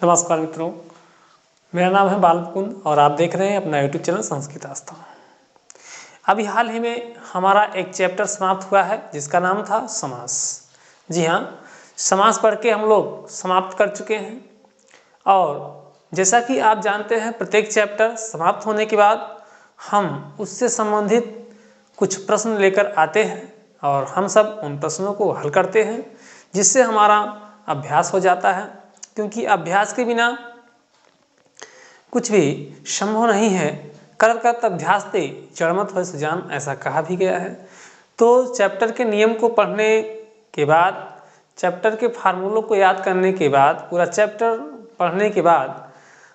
नमस्कार मित्रों, मेरा नाम है बाल मुकुंद और आप देख रहे हैं अपना यूट्यूब चैनल संस्कृत आस्था। अभी हाल ही में हमारा एक चैप्टर समाप्त हुआ है जिसका नाम था समास। जी हाँ, समास पढ़ के हम लोग समाप्त कर चुके हैं और जैसा कि आप जानते हैं प्रत्येक चैप्टर समाप्त होने के बाद हम उससे संबंधित कुछ प्रश्न लेकर आते हैं और हम सब उन प्रश्नों को हल करते हैं जिससे हमारा अभ्यास हो जाता है, क्योंकि अभ्यास के बिना कुछ भी संभव नहीं है। कर करत अभ्यास ते जड़मत होय सुजान, ऐसा कहा भी गया है। तो चैप्टर के नियम को पढ़ने के बाद, चैप्टर के फार्मूलों को याद करने के बाद, पूरा चैप्टर पढ़ने के बाद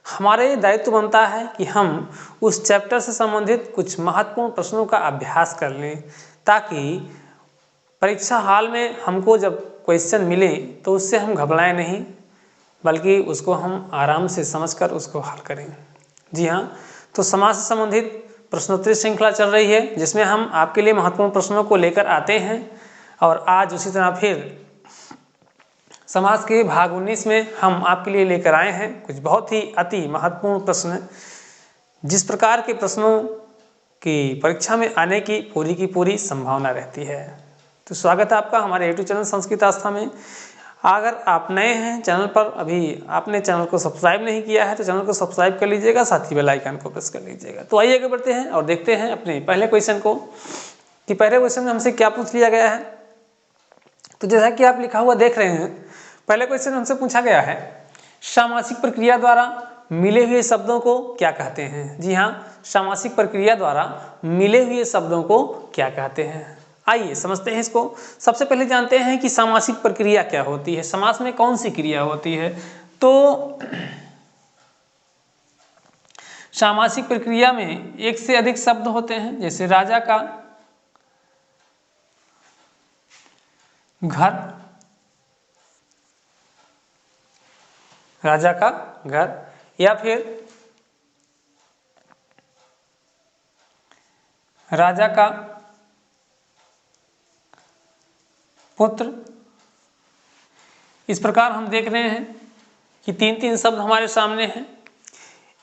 हमारे दायित्व बनता है कि हम उस चैप्टर से संबंधित कुछ महत्वपूर्ण प्रश्नों का अभ्यास कर लें, ताकि परीक्षा हाल में हमको जब क्वेश्चन मिले तो उससे हम घबराएं नहीं, बल्कि उसको हम आराम से समझकर उसको हल करें। जी हाँ, तो समाज से संबंधित प्रश्नोत्तरी श्रृंखला चल रही है जिसमें हम आपके लिए महत्वपूर्ण प्रश्नों को लेकर आते हैं और आज उसी तरह फिर समाज के भाग 19 में हम आपके लिए लेकर आए हैं कुछ बहुत ही अति महत्वपूर्ण प्रश्न, जिस प्रकार के प्रश्नों की परीक्षा में आने की पूरी संभावना रहती है। तो स्वागत है आपका हमारे यूट्यूब चैनल संस्कृत आस्था में। अगर आप नए हैं चैनल पर, अभी आपने चैनल को सब्सक्राइब नहीं किया है तो चैनल को सब्सक्राइब कर लीजिएगा, साथ ही बेल आइकन को प्रेस कर लीजिएगा। तो आइए आगे बढ़ते हैं और देखते हैं अपने पहले क्वेश्चन को कि पहले क्वेश्चन में हमसे क्या पूछ लिया गया है। तो जैसा कि आप लिखा हुआ देख रहे हैं, पहले क्वेश्चन हमसे पूछा गया है सामासिक प्रक्रिया द्वारा मिले हुए शब्दों को क्या कहते हैं। जी हाँ, सामासिक प्रक्रिया द्वारा मिले हुए शब्दों को क्या कहते हैं। आइए समझते हैं इसको। सबसे पहले जानते हैं कि सामासिक प्रक्रिया क्या होती है, समास में कौन सी क्रिया होती है। तो सामासिक प्रक्रिया में एक से अधिक शब्द होते हैं, जैसे राजा का घर, राजा का घर, या फिर राजा का पुत्र। इस प्रकार हम देख रहे हैं कि तीन शब्द हमारे सामने हैं।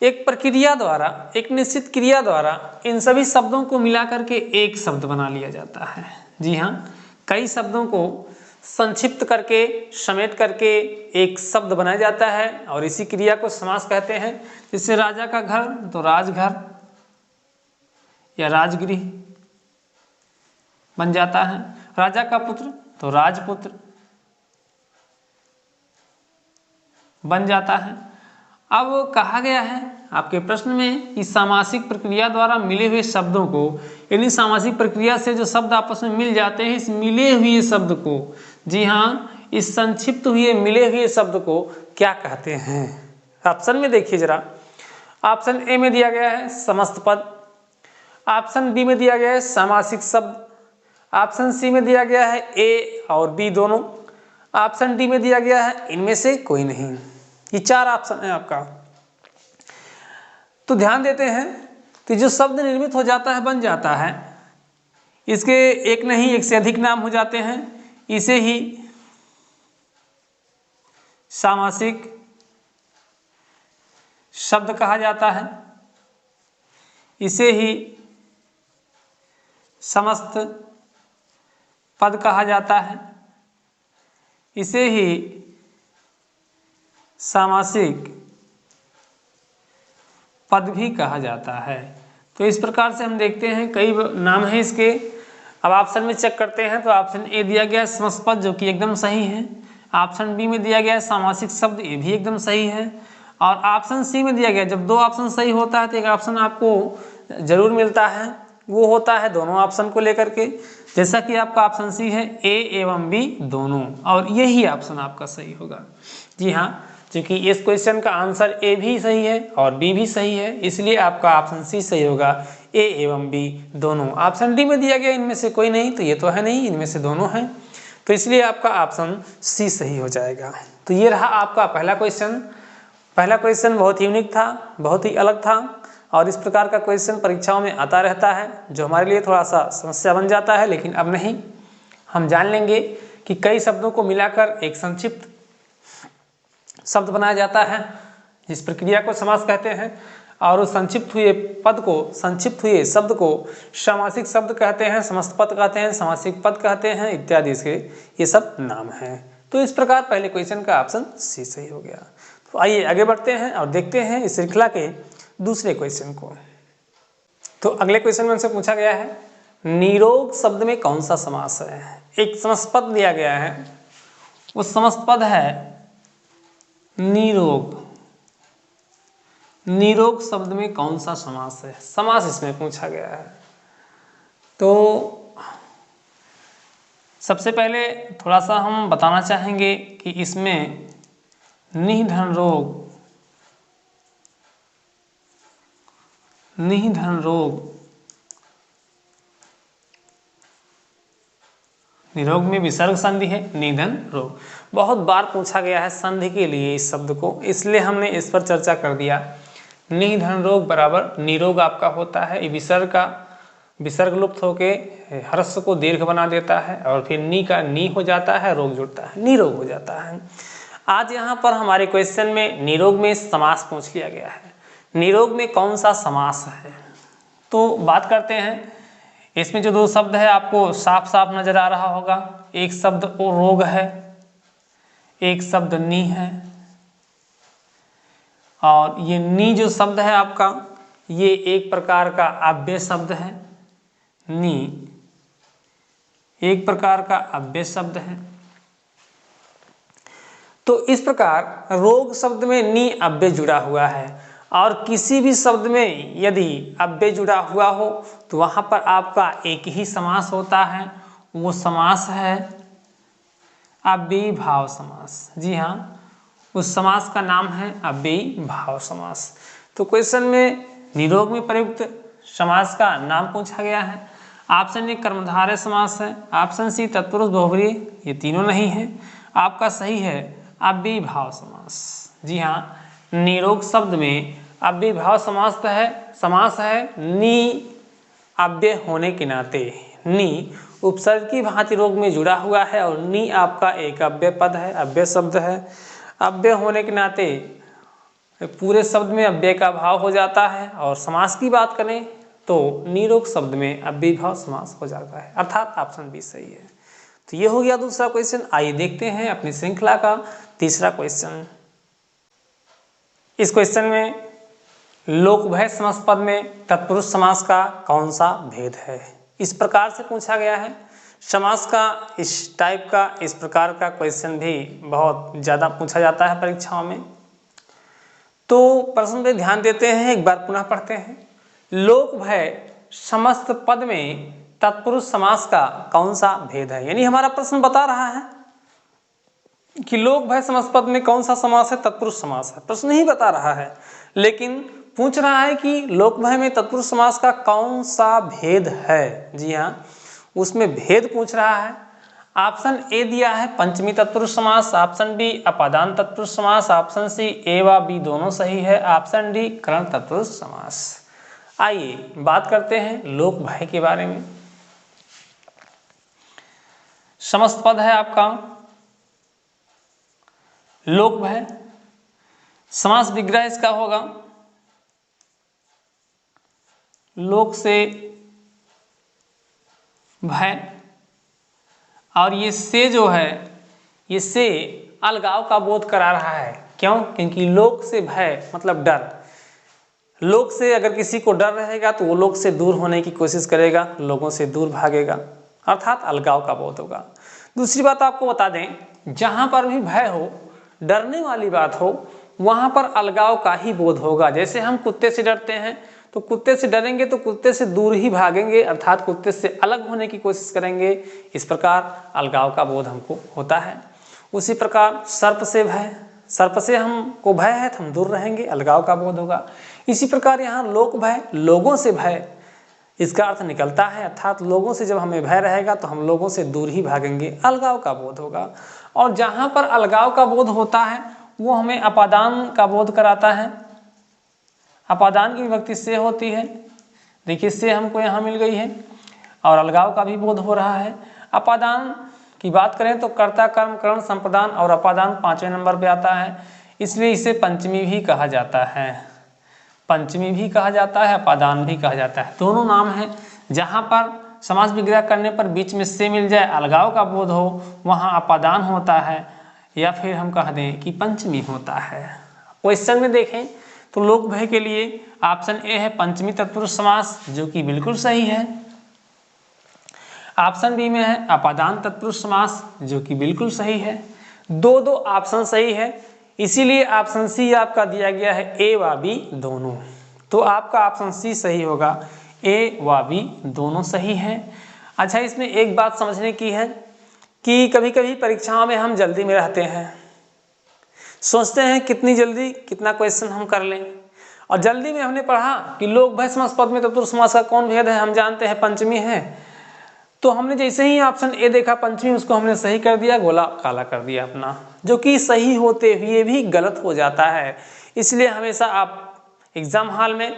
एक प्रक्रिया द्वारा, एक निश्चित क्रिया द्वारा इन सभी शब्दों को मिलाकर के एक शब्द बना लिया जाता है। जी हाँ, कई शब्दों को संक्षिप्त करके समेट करके एक शब्द बनाया जाता है और इसी क्रिया को समास कहते हैं। जैसे राजा का घर तो राजघर या राजगृह बन जाता है, राजा का पुत्र तो राजपुत्र बन जाता है। अब कहा गया है आपके प्रश्न में कि सामासिक प्रक्रिया द्वारा मिले हुए शब्दों को, यानी सामासिक प्रक्रिया से जो शब्द आपस में मिल जाते हैं, इस मिले हुए शब्द को, जी हाँ, इस संक्षिप्त हुए मिले हुए शब्द को क्या कहते हैं। ऑप्शन में देखिए जरा, ऑप्शन ए में दिया गया है समस्त पद, ऑप्शन बी में दिया गया है सामासिक शब्द, ऑप्शन सी में दिया गया है ए और बी दोनों, ऑप्शन डी में दिया गया है इनमें से कोई नहीं। ये चार ऑप्शन है आपका। तो ध्यान देते हैं कि जो शब्द निर्मित हो जाता है, बन जाता है, इसके एक नहीं एक से अधिक नाम हो जाते हैं, इसे ही सामासिक शब्द कहा जाता है, इसे ही समस्त पद कहा जाता है, इसे ही सामासिक पद भी कहा जाता है। तो इस प्रकार से हम देखते हैं कई नाम हैं इसके। अब ऑप्शन में चेक करते हैं तो ऑप्शन ए दिया गया है समस्त पद, जो कि एकदम सही है। ऑप्शन बी में दिया गया है सामासिक शब्द, ये भी एकदम सही है। और ऑप्शन सी में दिया गया, जब दो ऑप्शन सही होता है तो एक ऑप्शन आपको जरूर मिलता है, वो होता है दोनों ऑप्शन को लेकर के, जैसा कि आपका ऑप्शन सी है ए एवं बी दोनों, और यही ऑप्शन आपका सही होगा। जी हाँ, क्योंकि इस क्वेश्चन का आंसर ए भी सही है और बी भी सही है, इसलिए आपका ऑप्शन सी सही होगा, ए एवं बी दोनों। ऑप्शन डी में दिया गया इनमें से कोई नहीं, तो ये तो है नहीं, इनमें से दोनों हैं, तो इसलिए आपका ऑप्शन सी सही हो जाएगा। तो ये रहा आपका पहला क्वेश्चन। पहला क्वेश्चन बहुत यूनिक था, बहुत ही अलग था, और इस प्रकार का क्वेश्चन परीक्षाओं में आता रहता है, जो हमारे लिए थोड़ा सा समस्या बन जाता है, लेकिन अब नहीं, हम जान लेंगे कि कई शब्दों को मिलाकर एक संक्षिप्त शब्द बनाया जाता है, जिस प्रक्रिया को समास कहते हैं। और उस संक्षिप्त हुए पद को, संक्षिप्त हुए शब्द को समासिक शब्द कहते हैं, समस्त पद कहते हैं, समासिक पद कहते हैं इत्यादि, इसके ये सब नाम हैं। तो इस प्रकार पहले क्वेश्चन का ऑप्शन सी सही हो गया। तो आइए आगे बढ़ते हैं और देखते हैं इस श्रृंखला के दूसरे क्वेश्चन को। तो अगले क्वेश्चन में हमसे पूछा गया है निरोग शब्द में कौन सा समास है। एक समस्त पद दिया गया है, वो समस्त पद है निरोग। निरोग शब्द में कौन सा समास है, समास इसमें पूछा गया है। तो सबसे पहले थोड़ा सा हम बताना चाहेंगे कि इसमें निधन रोग, निधन रोग, निरोग में विसर्ग संधि है, निधन रोग बहुत बार पूछा गया है संधि के लिए इस शब्द को, इसलिए हमने इस पर चर्चा कर दिया। निधन रोग बराबर निरोग आपका होता है, विसर्ग का विसर्ग लुप्त होके हर्ष को दीर्घ बना देता है और फिर नी का नी हो जाता है, रोग जुड़ता है, निरोग हो जाता है। आज यहाँ पर हमारे क्वेश्चन में निरोग में समास पूछ लिया गया है, निरोग में कौन सा समास है। तो बात करते हैं, इसमें जो दो शब्द है आपको साफ साफ नजर आ रहा होगा, एक शब्द ओ रोग है, एक शब्द नी है। और ये नी जो शब्द है आपका, ये एक प्रकार का अव्यय शब्द है। नी एक प्रकार का अव्यय शब्द है। तो इस प्रकार रोग शब्द में नी अव्यय जुड़ा हुआ है, और किसी भी शब्द में यदि अव्यय जुड़ा हुआ हो तो वहां पर आपका एक ही समास होता है, वो समास है अव्ययीभाव समास। जी हाँ, उस समास का नाम है अव्ययीभाव समास। तो क्वेश्चन में निरोग में प्रयुक्त समास का नाम पूछा गया है। ऑप्शन ए कर्मधारय समास है, ऑप्शन सी तत्पुरुष बहुव्रीहि, ये तीनों नहीं है। आपका सही है अव्ययीभाव समास। जी हाँ, निरोग शब्द में अव्ययीभाव समास है नी अव्यय होने के नाते। नी उपसर्ग की भांति रोग में जुड़ा हुआ है और नी आपका एक अव्यय पद है, अव्यय शब्द है। अव्यय होने के नाते पूरे शब्द में अव्यय का भाव हो जाता है, और समास की बात करें तो निरोग शब्द में अव्ययीभाव समास हो जाता है, अर्थात ऑप्शन बी सही है। तो ये हो गया दूसरा क्वेश्चन। आइए देखते हैं अपनी श्रृंखला का तीसरा क्वेश्चन। इस क्वेश्चन में लोक भय समस्त पद में तत्पुरुष समास का कौन सा भेद है, इस प्रकार से पूछा गया है। समास का इस टाइप का, इस प्रकार का क्वेश्चन भी बहुत ज़्यादा पूछा जाता है परीक्षाओं में। तो प्रश्न पे ध्यान देते हैं, एक बार पुनः पढ़ते हैं। लोक भय समस्त पद में तत्पुरुष समास का कौन सा भेद है, यानी हमारा प्रश्न बता रहा है कि लोक भय समस्त पद में कौन सा समास है, तत्पुरुष समास है। प्रश्न ही बता रहा है, लेकिन पूछ रहा है कि लोक भय में तत्पुरुष समास का कौन सा भेद है। जी हाँ, उसमें भेद पूछ रहा है। ऑप्शन ए दिया है पंचमी तत्पुरुष समास, ऑप्शन बी अपादान तत्पुरुष समास, ऑप्शन सी ए व बी दोनों सही है, ऑप्शन डी करण तत्पुरुष समास। आइए बात करते हैं लोक भय के बारे में। समस्त पद है आपका लोक भय, समास विग्रह इसका होगा लोक से भय, और ये से जो है, ये से अलगाव का बोध करा रहा है। क्यों? क्योंकि लोक से भय मतलब डर। लोक से अगर किसी को डर रहेगा तो वो लोक से दूर होने की कोशिश करेगा, लोगों से दूर भागेगा, अर्थात अलगाव का बोध होगा। दूसरी बात आपको बता दें, जहां पर भी भय हो, डरने वाली बात हो, वहां पर अलगाव का ही बोध होगा। जैसे हम कुत्ते से डरते हैं तो कुत्ते से डरेंगे तो कुत्ते से दूर ही भागेंगे, अर्थात कुत्ते से अलग होने की कोशिश करेंगे। इस प्रकार अलगाव का बोध हमको होता है। उसी प्रकार सर्प से भय, सर्प से हमको भय है तो हम दूर रहेंगे, अलगाव का बोध होगा। इसी प्रकार यहाँ लोक भय, लोगों से भय, इसका अर्थ निकलता है, अर्थात लोगों से जब हमें भय रहेगा तो हम लोगों से दूर ही भागेंगे, अलगाव का बोध होगा। और जहाँ पर अलगाव का बोध होता है वो हमें अपादान का बोध कराता है। अपादान की विभक्ति से होती है, देखिए से हमको यहाँ मिल गई है, और अलगाव का भी बोध हो रहा है। अपादान की बात करें तो कर्ता कर्म करण संप्रदान और अपादान 5वें नंबर पे आता है। इसलिए इसे पंचमी भी कहा जाता है। पंचमी भी कहा जाता है, अपादान भी कहा जाता है। दोनों नाम हैं। जहाँ पर समास विग्रह करने पर बीच में से मिल जाए, अलगाव का बोध हो, वहाँ अपादान होता है, या फिर हम कह दें कि पंचमी होता है। क्वेश्चन में देखें तो लोक भय के लिए ऑप्शन ए है पंचमी तत्पुरुष समास, जो कि बिल्कुल सही है। ऑप्शन बी में है अपादान तत्पुरुष समास, जो कि बिल्कुल सही है। दो दो ऑप्शन सही है, इसीलिए ऑप्शन सी आपका दिया गया है ए व बी दोनों। तो आपका ऑप्शन सी सही होगा, ए व बी दोनों सही है। अच्छा, इसमें एक बात समझने की है कि कभी कभी परीक्षाओं में हम जल्दी में रहते हैं, सोचते हैं कितनी जल्दी कितना क्वेश्चन हम कर लें, और जल्दी में हमने पढ़ा कि लोक भय समास पद में तत्पुरुष समास का कौन भेद है, हम जानते हैं पंचमी है। तो हमने जैसे ही ऑप्शन ए देखा पंचमी, उसको हमने सही कर दिया, गोला काला कर दिया अपना, जो कि सही होते हुए भी गलत हो जाता है। इसलिए हमेशा आप एग्जाम हॉल में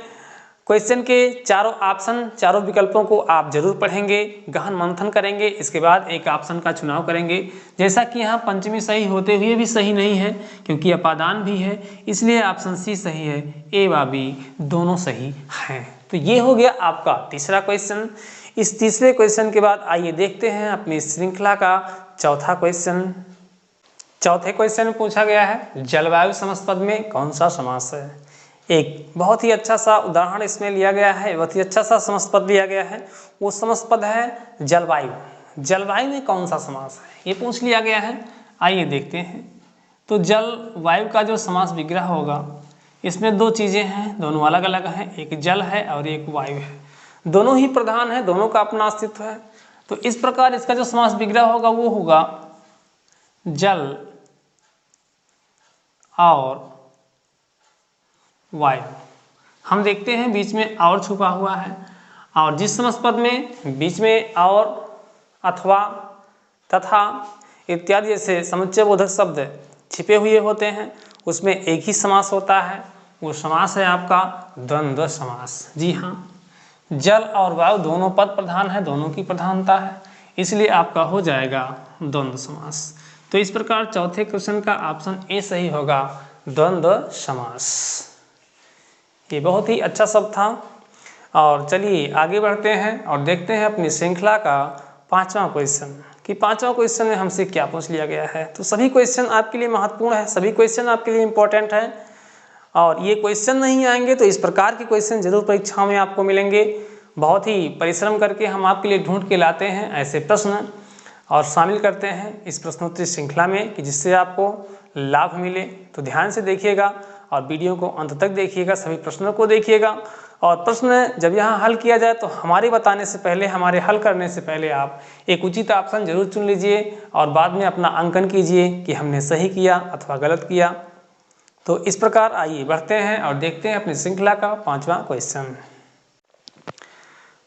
क्वेश्चन के चारों ऑप्शन, चारों विकल्पों को आप जरूर पढ़ेंगे, गहन मंथन करेंगे, इसके बाद एक ऑप्शन का चुनाव करेंगे। जैसा कि यहाँ पंचमी सही होते हुए भी सही नहीं है, क्योंकि अपादान भी है, इसलिए ऑप्शन सी सही है, ए व बी दोनों सही हैं। तो ये हो गया आपका तीसरा क्वेश्चन। इस तीसरे क्वेश्चन के बाद आइए देखते हैं अपनी श्रृंखला का चौथा क्वेश्चन। चौथे क्वेश्चन में पूछा गया है जलवायु समास पद में कौन सा समास है। एक बहुत ही अच्छा सा उदाहरण इसमें लिया गया है, बहुत ही अच्छा सा समास पद लिया गया है। वो समास पद है जलवायु। जलवायु में कौन सा समास है, ये पूछ लिया गया है। आइए देखते हैं। तो जलवायु का जो समास विग्रह होगा, इसमें दो चीज़ें हैं, दोनों अलग अलग हैं, एक जल है और एक वायु है। दोनों ही प्रधान है, दोनों का अपना अस्तित्व है। तो इस प्रकार इसका जो समास विग्रह होगा वो होगा जल और वायु। हम देखते हैं बीच में और छुपा हुआ है, और जिस समास पद में बीच में और, अथवा, तथा इत्यादि जैसे समुच्चय बोधक शब्द छिपे हुए होते हैं, उसमें एक ही समास होता है। वो समास है आपका द्वंद्व समास। जी हाँ, जल और वायु दोनों पद प्रधान है, दोनों की प्रधानता है, इसलिए आपका हो जाएगा द्वंद्व समास। तो इस प्रकार चौथे क्वेश्चन का ऑप्शन ए सही होगा, द्वंद्व समास। ये बहुत ही अच्छा शब्द था। और चलिए आगे बढ़ते हैं और देखते हैं अपनी श्रृंखला का पांचवा क्वेश्चन कि पांचवा क्वेश्चन में हमसे क्या पूछ लिया गया है। तो सभी क्वेश्चन आपके लिए महत्वपूर्ण है, सभी क्वेश्चन आपके लिए इंपॉर्टेंट है, और ये क्वेश्चन नहीं आएंगे तो इस प्रकार के क्वेश्चन जरूर परीक्षाओं में आपको मिलेंगे। बहुत ही परिश्रम करके हम आपके लिए ढूंढ के लाते हैं ऐसे प्रश्न और शामिल करते हैं इस प्रश्नोत्तरी श्रृंखला में, कि जिससे आपको लाभ मिले। तो ध्यान से देखिएगा और वीडियो को अंत तक देखिएगा, सभी प्रश्नों को देखिएगा। और प्रश्न जब यहाँ हल किया जाए तो हमारे बताने से पहले, हमारे हल करने से पहले आप एक उचित ऑप्शन जरूर चुन लीजिए, और बाद में अपना अंकन कीजिए कि हमने सही किया अथवा गलत किया। तो इस प्रकार आइए बढ़ते हैं और देखते हैं अपनी श्रृंखला का पांचवा क्वेश्चन।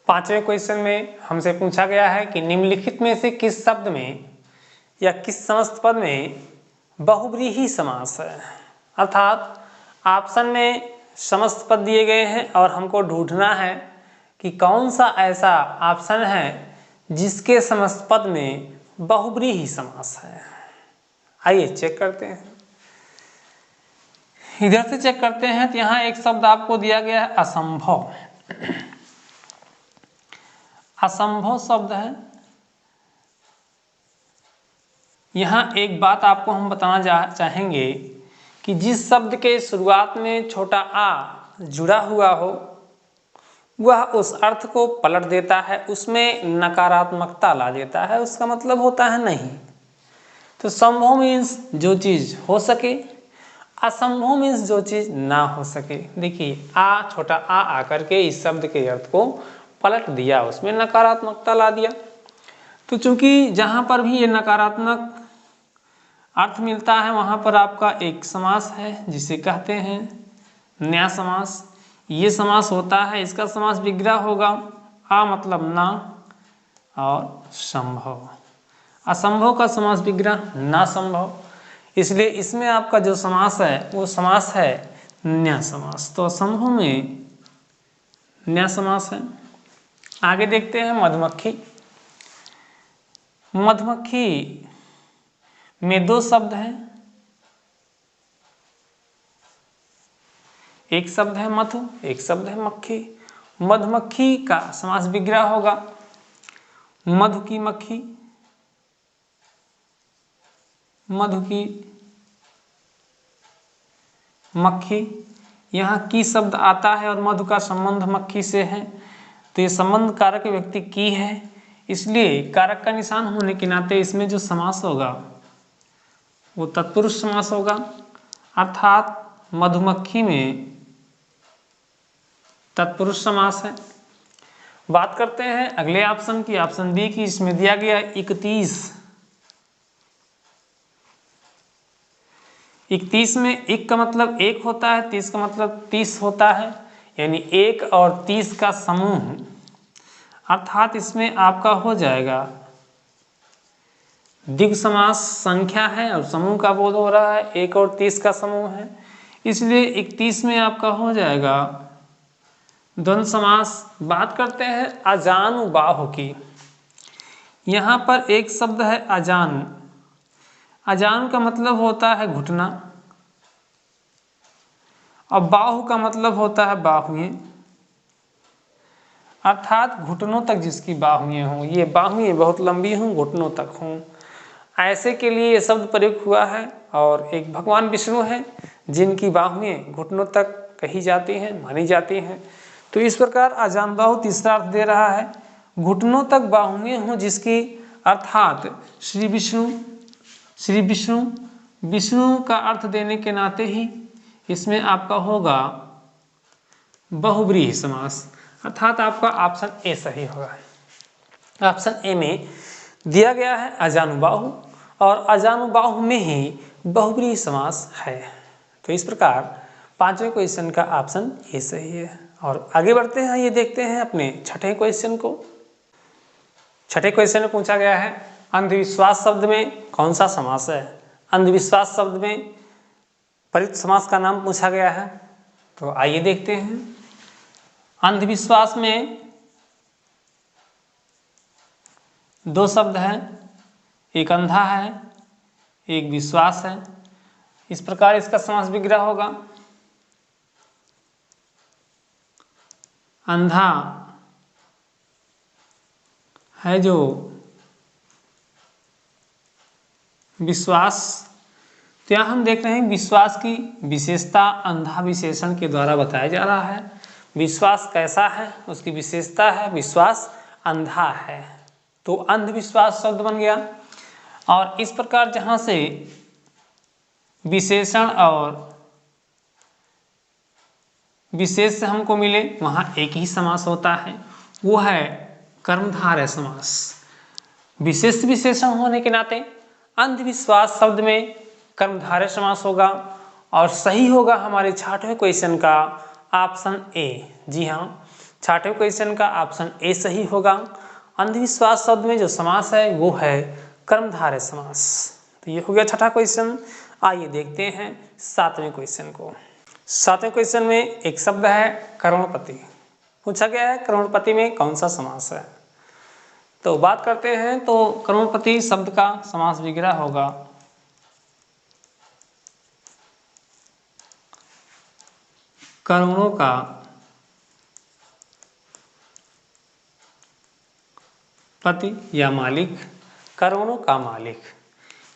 पांचवें क्वेश्चन में हमसे पूछा गया है कि निम्नलिखित में से किस शब्द में या किस समस्त पद में बहुव्रीहि समास है। अर्थात ऑप्शन में समस्त पद दिए गए हैं और हमको ढूंढना है कि कौन सा ऐसा ऑप्शन है जिसके समस्त पद में बहुव्रीहि समास है। आइए चेक करते हैं। इधर से चेक करते हैं तो यहाँ एक शब्द आपको दिया गया है असंभव। असंभव शब्द है। यहाँ एक बात आपको हम बताना चाहेंगे कि जिस शब्द के शुरुआत में छोटा आ जुड़ा हुआ हो, वह उस अर्थ को पलट देता है, उसमें नकारात्मकता ला देता है, उसका मतलब होता है नहीं। तो संभव मीन्स जो चीज़ हो सके, असंभव मीन्स जो चीज़ ना हो सके। देखिए आ, छोटा आ आकर के इस शब्द के अर्थ को पलट दिया, उसमें नकारात्मकता ला दिया। तो चूंकि जहाँ पर भी ये नकारात्मक अर्थ मिलता है वहाँ पर आपका एक समास है जिसे कहते हैं न्याय समास। ये समास होता है, इसका समास विग्रह होगा आ मतलब ना और संभव। असंभव का समास विग्रह ना संभव, इसलिए इसमें आपका जो समास है वो समास है न्याय समास। तो असंभव में न्याय समास है। आगे देखते हैं मधुमक्खी। मधुमक्खी में दो शब्द हैं, एक शब्द है मधु, एक शब्द है मक्खी। मधुमक्खी का समास विग्रह होगा मधु की मक्खी, मधु की मक्खी। यहाँ की शब्द आता है और मधु का संबंध मक्खी से है, तो ये संबंध कारक व्यक्ति की है, इसलिए कारक का निशान होने के नाते इसमें जो समास होगा वो तत्पुरुष समास होगा, अर्थात मधुमक्खी में तत्पुरुष समास है। बात करते हैं अगले ऑप्शन की, ऑप्शन बी की। इसमें दिया गया 31 में 1 का मतलब 1 होता है, 30 का मतलब 30 होता है, यानी 1 और 30 का समूह, अर्थात इसमें आपका हो जाएगा द्विगु समास। संख्या है और समूह का बोध हो रहा है, 1 और 30 का समूह है, इसलिए 31 में आपका हो जाएगा द्वंद्व समास। बात करते हैं अजानुबाहु की। यहाँ पर एक शब्द है अजानु। अजानु का मतलब होता है घुटना और बाहु का मतलब होता है बाहुएं, अर्थात घुटनों तक जिसकी बाहुएं हों। ये बाहुएं बहुत लंबी हों, घुटनों तक हों, ऐसे के लिए ये शब्द प्रयुक्त हुआ है। और एक भगवान विष्णु हैं जिनकी बाहुएं घुटनों तक कही जाती हैं, मानी जाती हैं। तो इस प्रकार अजानुबाहु तीसरा अर्थ दे रहा है, घुटनों तक बाहुएं हों जिसकी, अर्थात श्री विष्णु विष्णु का अर्थ देने के नाते ही इसमें आपका होगा बहुब्रीहि समास, अर्थात आपका ऑप्शन ए सही होगा। ऑप्शन ए में दिया गया है अजानुबाहु और अजानुबाहु में ही बहुब्रीहि समास है। तो इस प्रकार पांचवें क्वेश्चन का ऑप्शन ए सही है। और आगे बढ़ते हैं, ये देखते हैं अपने छठे क्वेश्चन को। छठे क्वेश्चन में पूछा गया है अंधविश्वास शब्द में कौन सा समास है। अंधविश्वास शब्द में प्रयुक्त समास का नाम पूछा गया है, तो आइए देखते हैं। अंधविश्वास में दो शब्द हैं, एक अंधा है, एक विश्वास है। इस प्रकार इसका समास विग्रह होगा अंधा है जो विश्वास। तो यहाँ हम देख रहे हैं विश्वास की विशेषता अंधा विशेषण के द्वारा बताया जा रहा है। विश्वास कैसा है, उसकी विशेषता है विश्वास अंधा है, तो अंधविश्वास शब्द बन गया। और इस प्रकार जहाँ से विशेषण और विशेष से हमको मिले वहाँ एक ही समास होता है, वो है कर्मधारय समास। विशेष विशेषण होने के नाते अंधविश्वास शब्द में कर्मधारय समास होगा और सही होगा हमारे छठवें क्वेश्चन का ऑप्शन ए। जी हाँ, छठवें क्वेश्चन का ऑप्शन ए सही होगा। अंधविश्वास शब्द में जो समास है वो है कर्मधारय समास। तो ये हो गया छठा क्वेश्चन। आइए देखते हैं सातवें क्वेश्चन को। सातवें क्वेश्चन में एक शब्द है करोड़पति। पूछा गया है करोड़पति में कौन सा समास है। तो बात करते हैं, तो करोड़पति शब्द का समास विग्रह होगा करोड़ों का पति या मालिक, करोड़ों का मालिक,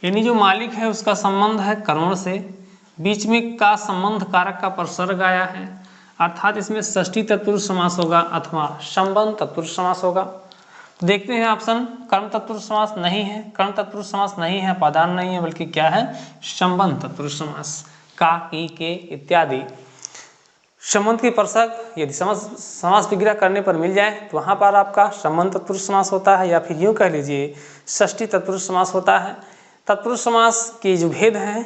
यानी जो मालिक है उसका संबंध है करोड़ से, बीच में का संबंध कारक का प्रसर्ग आया है, अर्थात इसमें षष्ठी तत्पुरुष समास होगा अथवा संबंध तत्पुरुष समास होगा। तो देखते हैं ऑप्शन, कर्म तत्पुरुष समास नहीं है, कर्म तत्पुरुष समास नहीं है, पदान नहीं है, बल्कि क्या है संबंध तत्पुरुष समास। का, की, के इत्यादि संबंध की प्रसर्ग यदि समास विग्रह करने पर मिल जाए तो वहाँ पर आपका संबंध तत्पुरुष समास होता है, या फिर यूँ कह लीजिए षष्ठी तत्पुरुष समास होता है। तत्पुरुष समास के जो भेद हैं,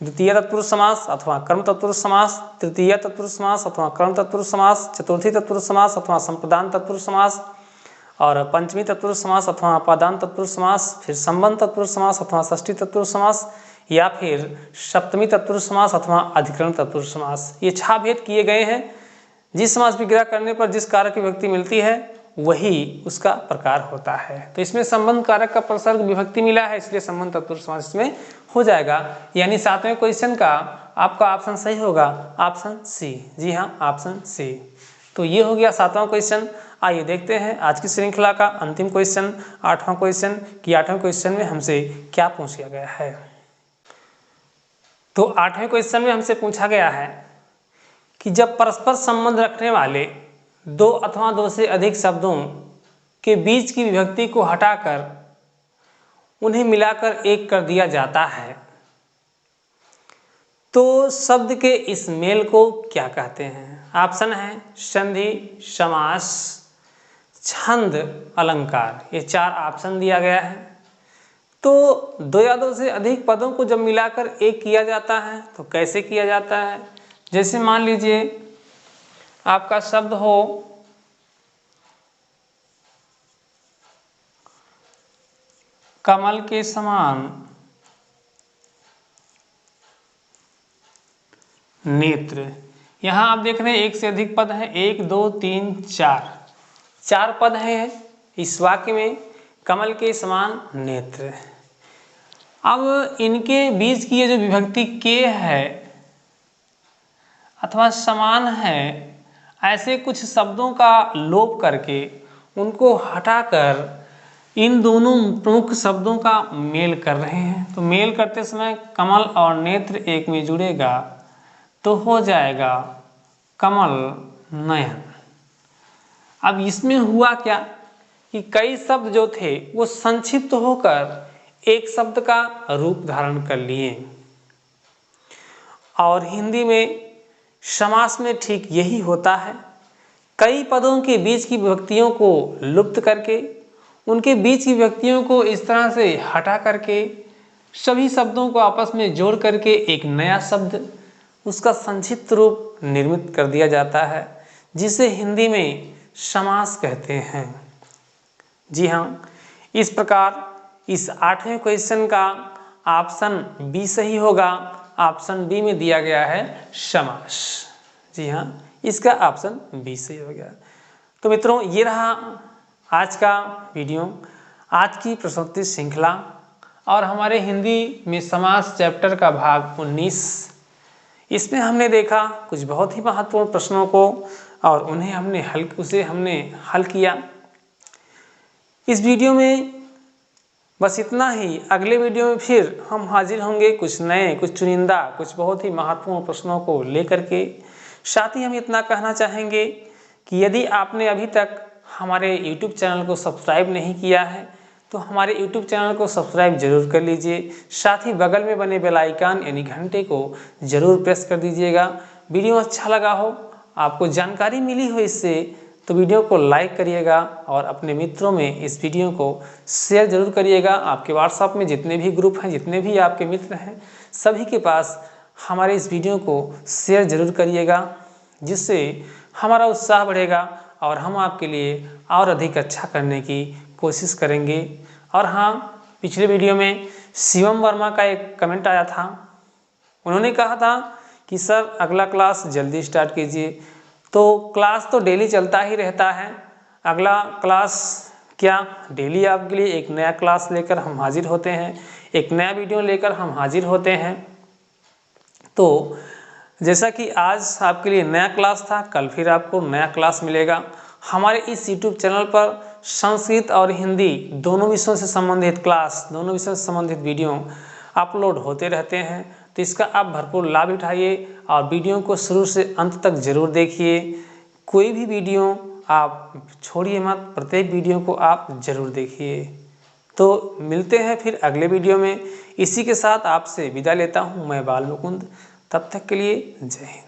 द्वितीय तत्पुरुष समास अथवा कर्म तत्पुरुष समास, तृतीय तत्पुरुष समास अथवा कर्म तत्पुरुष समास, चतुर्थी तत्पुरुष समास अथवा संप्रदान तत्पुरुष समास, और पंचमी तत्पुरुष समास अथवा अपादान तत्पुरुष समास, फिर संबंध तत्पुरुष समास अथवा षष्ठी तत्पुरुष समास, या फिर सप्तमी तत्पुरुष समास अथवा अधिकरण तत्पुरुष समास। ये 6 भेद किए गए हैं। जिस समास विग्रह करने पर जिस कारक की विभक्ति मिलती है वही उसका प्रकार होता है। तो इसमें संबंध कारक का प्रसर्ग विभक्ति मिला है, इसलिए संबंध तत्पुरुष समास इसमें हो जाएगा। यानी सातवें क्वेश्चन का आपका ऑप्शन सही होगा ऑप्शन सी। जी हाँ, ऑप्शन सी। तो ये हो गया 7वां क्वेश्चन। आइए देखते हैं आज की श्रृंखला का अंतिम क्वेश्चन, 8वां क्वेश्चन कि 8वें क्वेश्चन में हमसे क्या पूछा गया है। तो 8वें क्वेश्चन में हमसे पूछा गया है कि जब परस्पर संबंध रखने वाले दो अथवा दो से अधिक शब्दों के बीच की विभक्ति को हटाकर उन्हें मिलाकर एक कर दिया जाता है तो शब्द के इस मेल को क्या कहते हैं। ऑप्शन है संधि, समास, छंद, अलंकार। ये 4 ऑप्शन दिया गया है। तो दो या दो से अधिक पदों को जब मिलाकर एक किया जाता है तो कैसे किया जाता है। जैसे मान लीजिए आपका शब्द हो कमल के समान नेत्र। यहाँ आप देख रहे हैं एक से अधिक पद हैं, 1 2 3 4 पद हैं इस वाक्य में, कमल के समान नेत्र। अब इनके बीच की ये जो विभक्ति के है अथवा समान है, ऐसे कुछ शब्दों का लोप करके उनको हटाकर इन दोनों प्रमुख शब्दों का मेल कर रहे हैं। तो मेल करते समय कमल और नेत्र एक में जुड़ेगा तो हो जाएगा कमल नयन। अब इसमें हुआ क्या कि कई शब्द जो थे वो संक्षिप्त होकर एक शब्द का रूप धारण कर लिए। और हिंदी में समास में ठीक यही होता है। कई पदों के बीच की विभक्तियों को लुप्त करके उनके बीच की विभक्तियों को इस तरह से हटा करके सभी शब्दों को आपस में जोड़ करके एक नया शब्द, उसका संक्षिप्त रूप निर्मित कर दिया जाता है, जिसे हिंदी में समास कहते हैं। जी हाँ, इस प्रकार इस 8वें क्वेश्चन का ऑप्शन बी सही होगा। ऑप्शन बी में दिया गया है समास। जी हाँ, इसका ऑप्शन बी सही हो गया। तो मित्रों, ये रहा आज का वीडियो, आज की प्रश्नोत्तरी श्रृंखला और हमारे हिंदी में समास चैप्टर का भाग 19। इसमें हमने देखा कुछ बहुत ही महत्वपूर्ण प्रश्नों को और उन्हें हमने हल किया। इस वीडियो में बस इतना ही। अगले वीडियो में फिर हम हाजिर होंगे कुछ नए, कुछ चुनिंदा, कुछ बहुत ही महत्वपूर्ण प्रश्नों को लेकर के। साथ ही हम इतना कहना चाहेंगे कि यदि आपने अभी तक हमारे YouTube चैनल को सब्सक्राइब नहीं किया है तो हमारे YouTube चैनल को सब्सक्राइब जरूर कर लीजिए। साथ ही बगल में बने बेल आइकन यानी घंटे को जरूर प्रेस कर दीजिएगा। वीडियो अच्छा लगा हो, आपको जानकारी मिली हो इससे, तो वीडियो को लाइक करिएगा और अपने मित्रों में इस वीडियो को शेयर जरूर करिएगा। आपके व्हाट्सएप में जितने भी ग्रुप हैं, जितने भी आपके मित्र हैं, सभी के पास हमारे इस वीडियो को शेयर जरूर करिएगा, जिससे हमारा उत्साह बढ़ेगा और हम आपके लिए और अधिक अच्छा करने की कोशिश करेंगे। और हाँ, पिछले वीडियो में शिवम वर्मा का एक कमेंट आया था। उन्होंने कहा था कि सर अगला क्लास जल्दी स्टार्ट कीजिए। तो क्लास तो डेली चलता ही रहता है। अगला क्लास क्या, डेली आपके लिए एक नया क्लास लेकर हम हाजिर होते हैं, एक नया वीडियो लेकर हम हाजिर होते हैं। तो जैसा कि आज आपके लिए नया क्लास था, कल फिर आपको नया क्लास मिलेगा। हमारे इस YouTube चैनल पर संस्कृत और हिंदी दोनों विषयों से संबंधित क्लास, दोनों विषयों से संबंधित वीडियो अपलोड होते रहते हैं। तो इसका आप भरपूर लाभ उठाइए और वीडियो को शुरू से अंत तक जरूर देखिए। कोई भी वीडियो आप छोड़िए मत, प्रत्येक वीडियो को आप जरूर देखिए। तो मिलते हैं फिर अगले वीडियो में। इसी के साथ आपसे विदा लेता हूँ मैं बाल मुकुंद। तब तक के लिए जय हिंद।